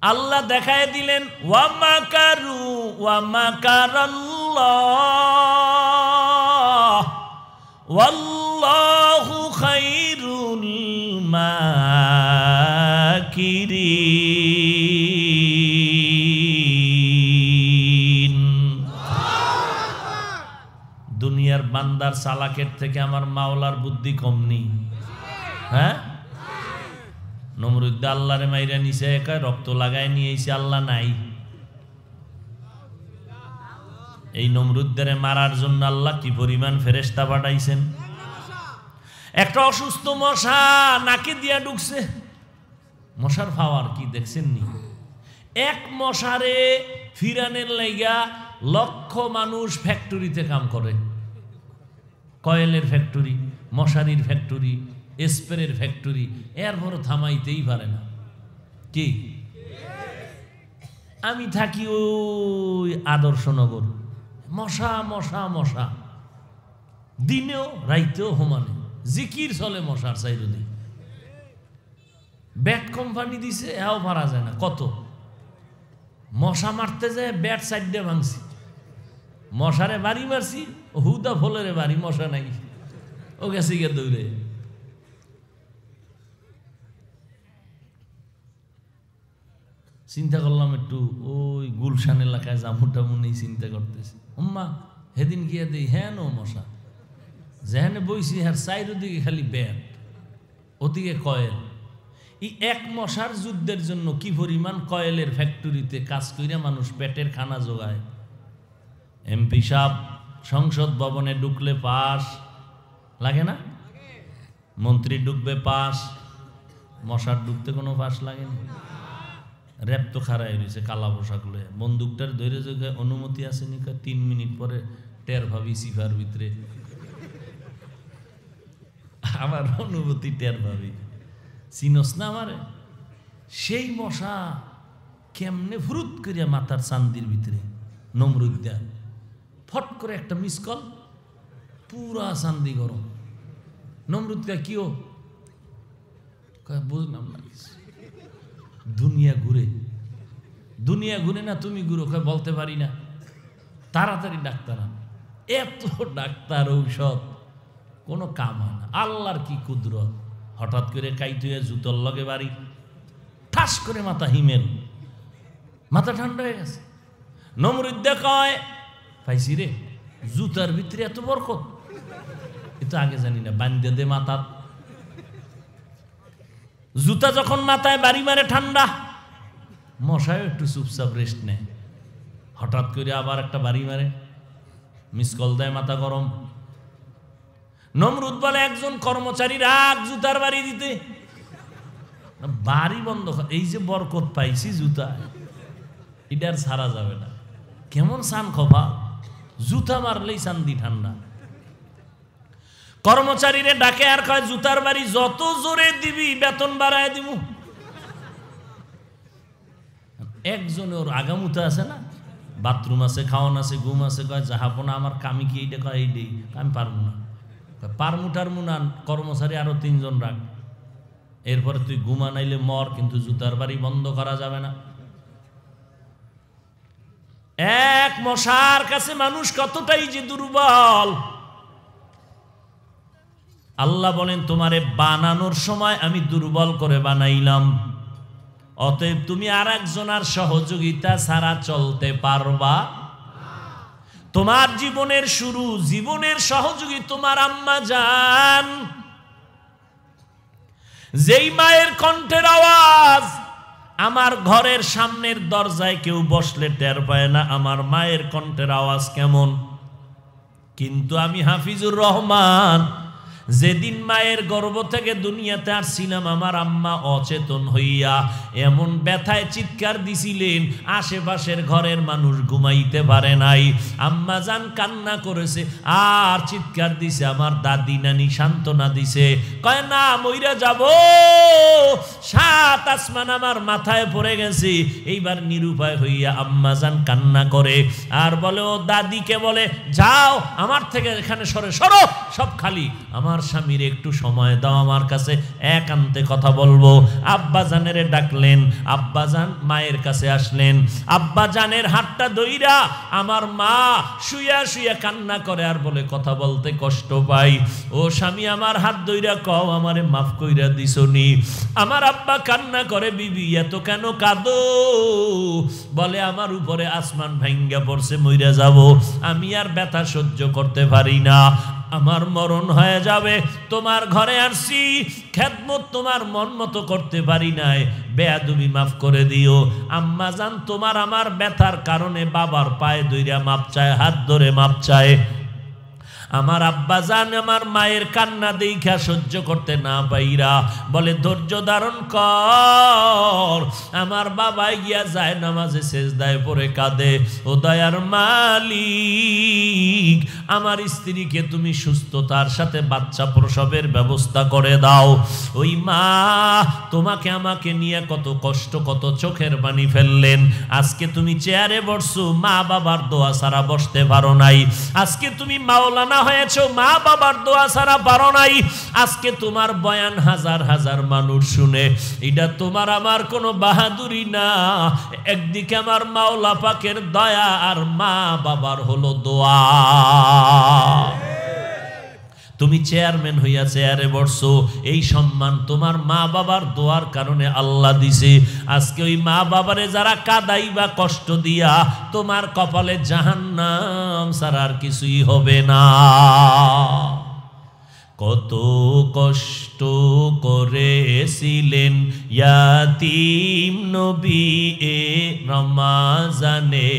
আল্লাহ দেখায় দিলেন ওয়া মাকারু ওয়া মাকারাল্লাহ ওয়াল্লাহু খায়রুল মাকিরিন। দুনিয়ার বান্দার চালাকের থেকে আমার মাওলার বুদ্ধি কম নেই। হ্যাঁ, নমরুদ আল্লাহরে মাইরা নিছে, একা রক্ত লাগায় নিয়ে এসে আল্লাহ নাই। এই নমরুদদের মারার জন্য আল্লাহ কি পরিমাণ ফেরেশতা পাঠাইছেন। একটা অসুস্থ মশা নাকে দিয়া ঢুকছে, মশার পাওয়ার কি দেখছেন নি? এক মশারে ফিরানের লাইগা লক্ষ মানুষ ফ্যাক্টরিতে কাম করে, কয়েলের ফ্যাক্টরি, মশারির ফ্যাক্টরি, স্প্রের ফ্যাক্টরি, এরপর থামাইতেই পারে না। কি আমি থাকি ওই আদর্শনগর, মশা মশা মশা, দিনেও রাইতেও সমানে জিকির চলে মশার চাইরুদি। ব্যাট কোম্পানি দিছে, এও পারা যায় না। কত মশা মারতে যায়, ব্যাট সাইড দিয়ে ভাঙছি, মশারে বাড়ি মারছি, হুদা ফলের বাড়ি, মশা নাই, ও গেছে গিয়ে দৌড়ে। চিন্তা করলাম একটু ওই গুলশান এলাকায় জামুটা মনে চিন্তা করতেছি, উম্মা সেদিন গিয়ে দিই হ্যাঁ নো মশা, যেখানে বইছি হ্যাঁ চাইর দিকে খালি ব্যাট, ওদিকে কয়েল। এই এক মশার যুদ্ধের জন্য কি পরিমাণ কয়েলের ফ্যাক্টরিতে কাজ কইরা মানুষ পেটের খানা জোগায়। এমপি সাহেব সংসদ ভবনে ঢুকলে পাস লাগে না, মন্ত্রী ঢুকবে পাস, মশার ঢুকতে কোনো পাস লাগে না। র্যাপ তো খারাই রয়েছে কালা পোশাক লয়ে, বন্দুকটার ধরে যে অনুমতি আছে নি, 3 মিনিট পরে টের ভাবি সিফার ভিতরে, আমার অনুভূতি টের ভাবি, চিনস না আমারে। সেই মশা কেমনে ফুরুত করিয়া মাথার চান্দির ভিতরে নমরুদ দেন, ফট করে একটা মিস কল, পুরা চান্দি গরম। নমরুদ কা কিও বুঝলাম না, দুনিয়া ঘুরে, দুনিয়া ঘুরে না তুমি ঘুরো, বলতে পারি না, তাড়াতাড়ি ডাক্তার আন। এত ডাক্তার ঔষধ কোনো কাম হয় না। আল্লাহর কি কুদরত, হঠাৎ করে কাইতুয়ে জুতোর লগে বাড়ি, ঠাস করে মাথা হিমেল, মাথা ঠান্ডা হয়ে গেছে। নমরুদ কয় পাইছি রে, জুতার ভিতরে এত বরকত, এ তো আগে জানি না, বান্ধে দে মাথা। জুতা যখন মাথায় বাড়ি মারে ঠান্ডা, মশাও একটু চুপচাপ রেস্ট নেয়, হঠাৎ করে আবার একটা বাড়ি মারে, মিস কল দেয়, মাথা গরম। নমরুদ বলে একজন কর্মচারী রাগ জুতার বাড়ি দিতে, বাড়ি বন্ধ, এই যে বরকত পাইছি জুতা, এটা আর ছাড়া যাবে না। কেমন সান খোপা, জুতা মারলেই শান্তি ঠান্ডা। কর্মচারীরে ডাকে আর কয় জুতার বাড়ি যত জোরে দিবি বেতন বাড়ায় দিব। একজনে ওর আগামুতা আছে না, বাথরুম আছে, খাওয়ান আছে, ঘুম আছে, কয় জাহাপনা আমার কামি কি এইটা, কয় এই দেই, আমি পারবো না। পারমুটার মুনান কর্মচারী আরো 3 জন রাখ, এরপরে তুই ঘুমা নাইলে মর, কিন্তু জুতার বাড়ি বন্ধ করা যাবে না। এক মশার কাছে মানুষ কতটাই যে দুর্বল। আল্লাহ বলেন তোমারে বানানোর সময় আমি দুর্বল করে বানাইলাম, অতএব তুমি আর একজনের সহযোগিতা ছাড়া চলতে পারবা। তোমার জীবনের শুরু, জীবনের সহযোগী তোমার আম্মা জান, যেই মায়ের কণ্ঠের আওয়াজ আমার ঘরের সামনের দরজায় কেউ বসলে টের পায় না আমার মায়ের কণ্ঠের আওয়াজ কেমন। কিন্তু আমি হাফিজুর রহমান যেদিন মায়ের গর্ভ থেকে দুনিয়াতে আসছিলাম, আমার আম্মা অচেতন হইয়া এমন ব্যথায় চিৎকার দিছিলেন, আশেপাশের ঘরের মানুষ ঘুমাইতে পারে নাই। আম্মা জান কান্না করেছে আর চিৎকার দিছে, আমার দাদি নানি সান্ত্বনা দিছে, কয় না মইরা যাব, 7 আসমান আমার মাথায় পড়ে গেছে। এইবার নিরুপায় হইয়া আম্মা জান কান্না করে আর বলে, ও দাদিকে বলে যাও আমার থেকে এখানে সরে, সরো, সব খালি। আমার তোমার স্বামীর একটু সময় দাও, আমার কাছে একান্তে কথা বলবো। আব্বাজানের ডাকলেন, আব্বাজান মায়ের কাছে আসলেন। আব্বাজানের হাতটা ধইরা আমার মা শুয়া শুয়া কান্না করে আর বলে কথা বলতে কষ্ট পাই। ও স্বামী, আমার হাত ধইরা কও আমারে মাফ কইরা দিছনি। আমার আব্বা কান্না করে, বিবি এত কেন কাঁদো? বলে আমার উপরে আসমান ভাঙ্গা পড়ছে, মইরা যাব, আমি আর ব্যথা সহ্য করতে পারি না, আমার মরণ হয়ে যাবে। তোমার ঘরে আসছি, খেদমত তোমার মন মতো করতে পারি নাই, বেয়াদবি মাফ করে দিও। আম্মা জান তোমার আমার ব্যথার কারণে বাবার পায়ে ধইরা মাপ চায়, হাত ধরে মাপ চায়। আমার আব্বা জান আমার মায়ের কান্না দেখা সহ্য করতে না পাইরা বলে ধৈর্য ধারণ কর। আমার বাবা গিয়া যায় নামাজে সেজদায় পড়ে কাঁদে, ও দয়ার মালিক, আমার স্ত্রীকে তুমি সুস্থতার সাথে বাচ্চা প্রসবের ব্যবস্থা করে দাও। ওই মা তোমাকে আমাকে নিয়ে কত কষ্ট, কত চোখের পানি ফেললেন, আজকে তুমি চেয়ারে বসছো, মা বাবার দোয়া ছাড়া বসতে পারো নাই। আজকে তুমি মাওলানা হয়েছো, মা বাবার দোয়া ছাড়া পারো নাই। আজকে তোমার বয়ান হাজার হাজার মানুষ শুনে, এটা তোমার আমার কোনো বাহাদুরি না, একদিকে আমার মাওলা পাকের দয়া আর মা বাবার হলো দোয়া। তুমি চেয়ারম্যান হইয়া চেয়ারে বসছো, এই সম্মান তোমার মা বাবার দোয়ার কারণে আল্লাহ দিছে। আজকে ওই মা বাবারে যারা কাদাই বা কষ্ট দিয়া, তোমার কপালে জাহান্নাম ছাড়া আর কিছুই হবে না। কত কষ্ট করেছিলেন ইয়াতীম নবী এ রমাজানে,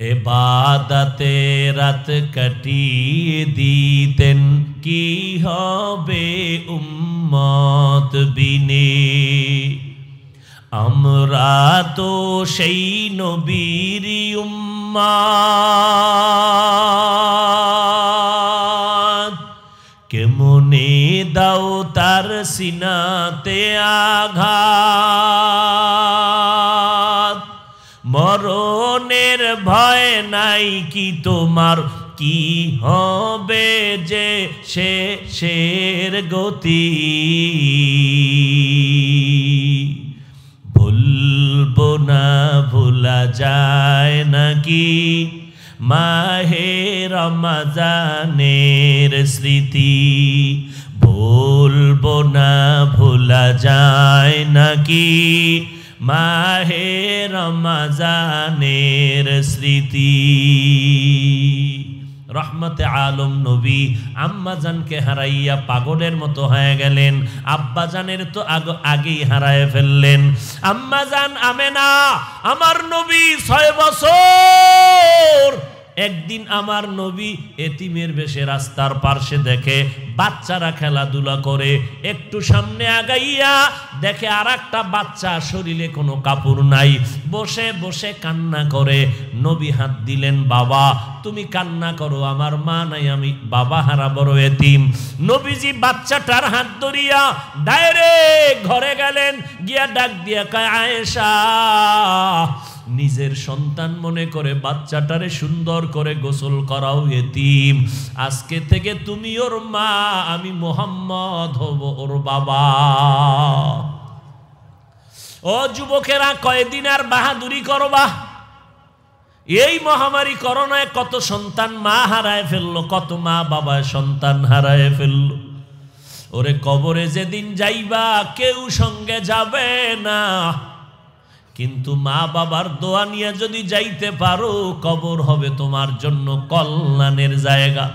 ইবাদতে রাত কাটিয়ে দিতেন, কি হবে উম্মত বিনে। আমরা তো সেই নবীর উম্মত, কেমনে দাও তার সিনাতে আঘাত। মরণের ভয় নাই কি তোমার, কি হবে যে শেষের গতি। ভুলবো না, ভোলা যায় নাকি মাহে রমজানের স্মৃতি। ভুলবো না, ভোলা যায় নাকি মাহে রমজানের স্মৃতি। রহমতে আলম নবী আম্মাজানকে হারাইয়া পাগলের মতো হয়ে গেলেন। আব্বাজানের তো আগেই হারায় ফেললেন। আম্মাজান আমেনা, আমার নবী 6 বছর। একদিন আমার নবী এতিমের বেশে রাস্তার পার্শ্বে দেখে বাচ্চারা খেলাধুলা করে, একটু সামনে আগাইয়া দেখে আর একটা বাচ্চা, শরীরে কোনো কাপড় নাই, বসে বসে কান্না করে। নবী হাত দিলেন, বাবা তুমি কান্না করো, আমার মা নাই, আমি বাবা হারা বড় এতিম। নবীজি বাচ্চাটার হাত ধরিয়া ডাইরেক্ট ঘরে গেলেন, গিয়া ডাক দিয়া কয়, আয়েশা, নিজের সন্তান মনে করে বাচ্চাটারে সুন্দর করে গোসল করাও, এতিম, আজকে থেকে তুমি ওর মা, আমি মোহাম্মদ হব ওর বাবা। ও যুবকেরা, কয়দিন আর বাহাদুরি করবা? এই মহামারী করোনায় কত সন্তান মা হারায় ফেললো, কত মা বাবা সন্তান হারায় ফেললো। ওরে কবরে যেদিন যাইবা কেউ সঙ্গে যাবে না, কিন্তু মা বাবার দোয়া নিয়ে যদি যাইতে পারো, কবর হবে তোমার জন্য কল্যাণের জায়গা।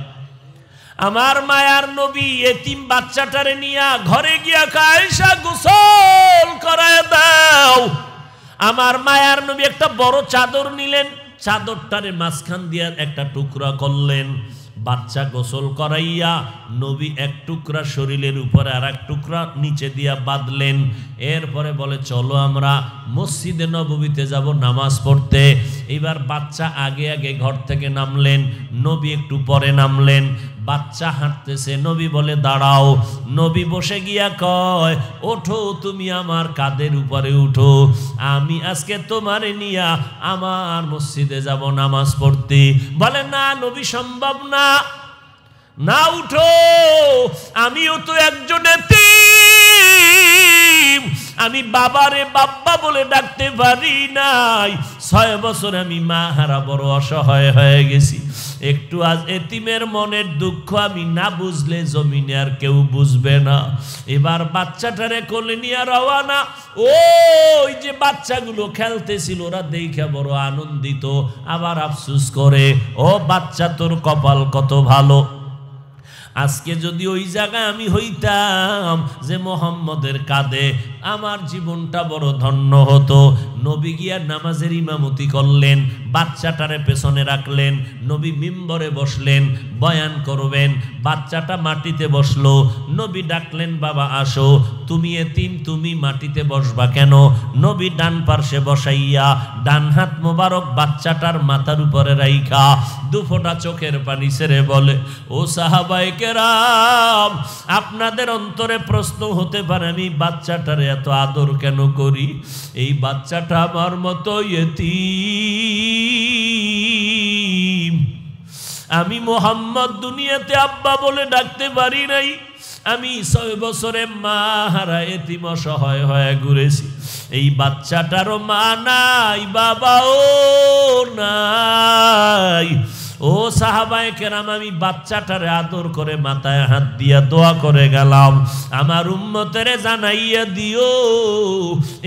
আমার মায়ার নবী এতিম বাচ্চাটারে নিয়া ঘরে গিয়া আয়েশা গোসল করায় দাও। আমার মায়ার নবী একটা বড় চাদর নিলেন, চাদরটারে মাঝখান দিয়া একটা টুকরা করলেন, বাচ্চা গোসল করাইয়া নবী এক টুকরা শরীরের উপরে আর এক টুকরা নিচে দিয়া বাঁধলেন। এরপরে বলে চলো আমরা মসজিদে নববীতে যাব নামাজ পড়তে। এবার বাচ্চা আগে আগে ঘর থেকে নামলেন, নবী একটু পরে নামলেন। বাচ্চা হাঁটতেছে, নবী বলে দাঁড়াও। নবী বসে গিয়া কয়, ওঠো তুমি আমার কাঁধের উপরে উঠো, আমি আজকে তোমারে নিয়া আমার মসজিদে যাব নামাজ পড়তে। বলে না নবী, সম্ভব না, না উঠো, আমিও তো একজন এতিম, আমি বাবারে বাব্বা বলে ডাকতে পারি নাই, 6 বছর আমি মা হারা বড় অসহায় হয়ে গেছি। একটু আজ এতিমের মনের দুঃখ আমি না বুঝলে জমিনে আর কেউ বুঝবে না। এবার বাচ্চাটারে কোলে নিয়ে রওয়ানা। ওই যে বাচ্চাগুলো খেলতেছিল, ওরা দেখে বড় আনন্দিত, আবার আফসোস করে, ও বাচ্চা তোর কপাল কত ভালো, আজকে যদি ওই জায়গায় আমি হইতাম যে মোহাম্মদের কাঁধে, আমার জীবনটা বড় ধন্য হতো। নবী গিয়া নামাজের ইমামতি করলেন, বাচ্চাটারে পেছনে রাখলেন, নবী মিম্বরে বসলেন, বয়ান করবেন, বাচ্চাটা মাটিতে বসলো। নবী ডাকলেন, বাবা আসো, তুমি এতিম, তুমি মাটিতে বসবা কেন? নবী ডান পার্শ্বে বসাইয়া ডান হাত মোবারক বাচ্চাটার মাথার উপরে রাইখা 2 ফোঁটা চোখের পানি ছেড়ে বলে, ও সাহাবায়ে কেরাম, আপনাদের অন্তরে প্রশ্ন হতে পারে আমি বাচ্চাটারে এত আদর কেন করি? এই বাচ্চাটা আমার মতো এতিম, আমি মোহাম্মদ দুনিয়াতে আব্বা বলে ডাকতে পারি নাই, আমি 6 বছরে মা হারা এতিম অসহায় হয়ে ঘুরেছি। এই বাচ্চাটারও মা নাই, বাবাও নাই। ও সাহাবায়ে কেরাম, আমি বাচ্চাটারে আদর করে মাথায় হাত দিয়া দোয়া করে গেলাম, আমার উম্মতেরে জানাইয়া দিও,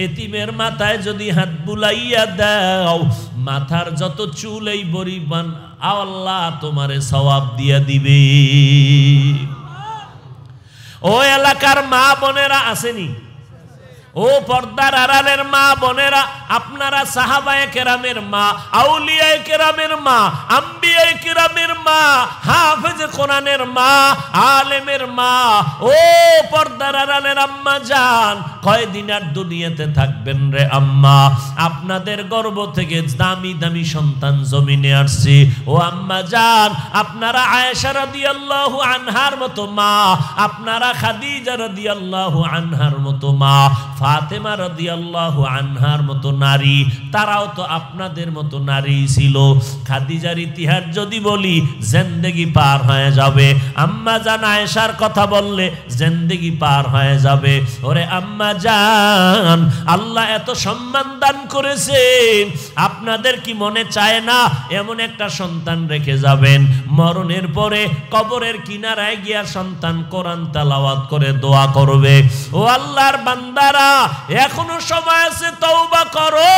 এতিমের মাথায় যদি হাত বুলাইয়া দাও, মাথার যত চুল এই পরিমাণ আল্লাহ তোমারে সওয়াব দিয়া দিবে। ও এলাকার মা বোনেরা আসেনি? ও পর্দার আড়ালের মা বোনেরা, আপনারা সাহাবায়ে কেরামের মা, আউলিয়ায়ে কেরামের মা, আম্বিয়ায়ে কেরামের মা, হাফেজে কোরআনের মা, আলেমের মা, ও পর্দার আড়ালের আম্মা জান, কয়দিন আর দুনিয়াতে থাকবেন রে আম্মা? আপনাদের গর্ভ থেকে দামি দামি সন্তান জমিনে আসছে। ও আম্মা জান, আপনারা আয়েশা রাদিয়াল্লাহু আনহার মতো মা, আপনারা খাদিজা রাদিয়াল্লাহু আনহার মতো মা, ফাতেমা রাদিয়াল্লাহু আনহার মতো নারী, তারাও তো আপনাদের মতো নারী ছিল। খাদিজার ইতিহাস যদি বলি জিন্দেগি পার হয়ে যাবে, আম্মা জান আয়েশার কথা বললে জিন্দেগি পার হয়ে যাবে। ওরে আম্মা জান, আল্লাহ এত সম্মান দান করেছেন, আপনাদের কি মনে চায় না এমন একটা সন্তান রেখে যাবেন, মরণের পরে কবরের কিনারায় গিয়া সন্তান কোরআন তেলাওয়াত করে দোয়া করবে? ও আল্লাহর বান্দারা, এখনো সময় আছে, তওবা করো,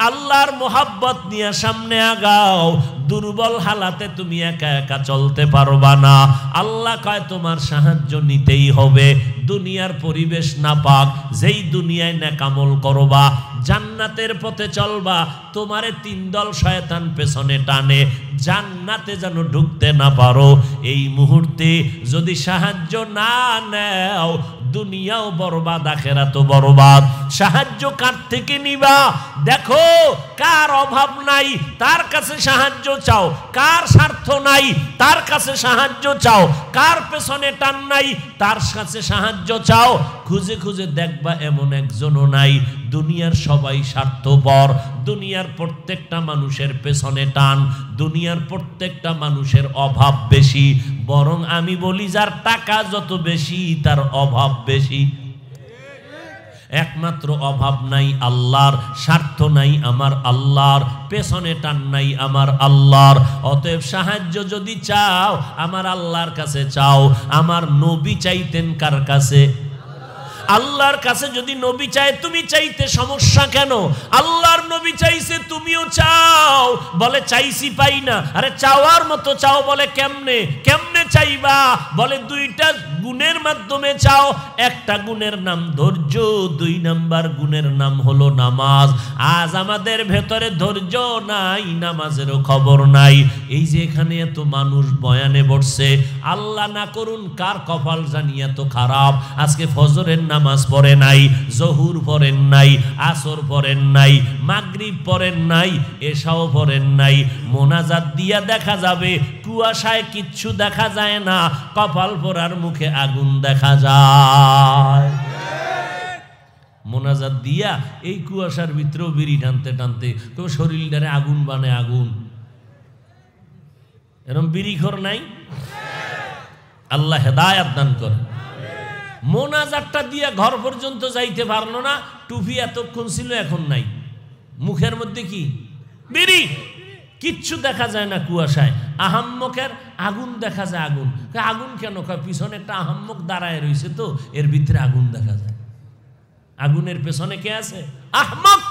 আল্লাহর মোহাব্বত নিয়ে সামনে আগাও। দুর্বল হালাতে তুমি একা একা চলতে পারবা না, আল্লাহ কয় তোমার সাহায্য নিতেই হবে। দুনিয়ার পরিবেশ নাপাক, যেই দুনিয়ায় নেকামল করবা, জান্নাতের পথে চলবা, তোমারে 3 দল শয়তান পেছনে টানে, জান্নাতে যেন ঢুকতে না পারো। এই মুহূর্তে যদি সাহায্য না নাও, দুনিয়াও বরবাদ, আখিরাতও বরবাদ। সাহায্য কার থেকে নিবা? দেখো, কার অভাব নাই তার কাছে সাহায্য চাও, কার স্বার্থ নাই তার কাছে সাহায্য চাও, কার পেছনে টান নাই তার কাছে সাহায্য চাও। খুঁজে খুঁজে দেখবা এমন একজনও নাই। দুনিয়ার সবাই স্বার্থপর, দুনিয়ার প্রত্যেকটা মানুষের পেছনে টান, দুনিয়ার প্রত্যেকটা মানুষের অভাব বেশি। বরং আমি বলি, যার টাকা যত বেশি তার অভাব বেশি। একমাত্র অভাব নাই আল্লাহর, স্বার্থ নাই আমার আল্লাহর, পেছনে টান নাই আমার আল্লাহর। অতএব সাহায্য যদি চাও আমার আল্লাহর কাছে চাও। আমার নবী চাইতেন কার কাছে? আল্লাহর কাছে। যদি নবী চায়, তুমি চাইতে সমস্যা কেন? আল্লাহর নবী চাইছে, তুমিও চাও। বলে চাইছি পাই না। আরে চাওয়ার মতো চাও। বলে কেমনে? কেমনে চাইবা? বলে 2টা গুণের মাধ্যমে চাও। একটা গুণের নাম ধৈর্য, 2 নাম্বার গুণের নাম হলো নামাজ। আজ আমাদের ভেতরে ধৈর্য নাই, নামাজেরও খবর নাই। এই যে এখানে এত মানুষ বয়ানে বসছে, আল্লাহ না করুন কার কপাল জানি এত খারাপ, আজকে ফজরের নামাজ পড়ে নাই, জহুর পড়েন নাই, আসর পড়েন নাই, মাগরিব পড়েন নাই, এশাও পড়েন নাই। মোনাজাত দিয়া দেখা যাবে কুয়াশায় কিচ্ছু দেখা যায় না, কপাল পোড়ার মুখে আগুন দেখা যায়। মোনাজাত দিয়া এই কুয়াশার ভিতরেও বিড়ি টানতে টানতে তো শরীরটারে আগুন বানে আগুন। এরকম বিড়িখোর নাই? আল্লাহ হেদায়াত দান করে। মোনাজাতটা দিয়ে ঘর পর্যন্ত যাইতে পারলো না, টুপি এতক্ষণ ছিল এখন নাই, মুখের মধ্যে কি বিড়ি, কিচ্ছু দেখা যায় না কুয়াশায়। আহাম্মকের আগুন দেখা যায়, আগুন। আগুন কেন? পিছনে একটা আহাম্মক দাঁড়ায় রয়েছে তো এর ভিতরে আগুন দেখা যায়। আগুনের পেছনে কে আছে? আহমক।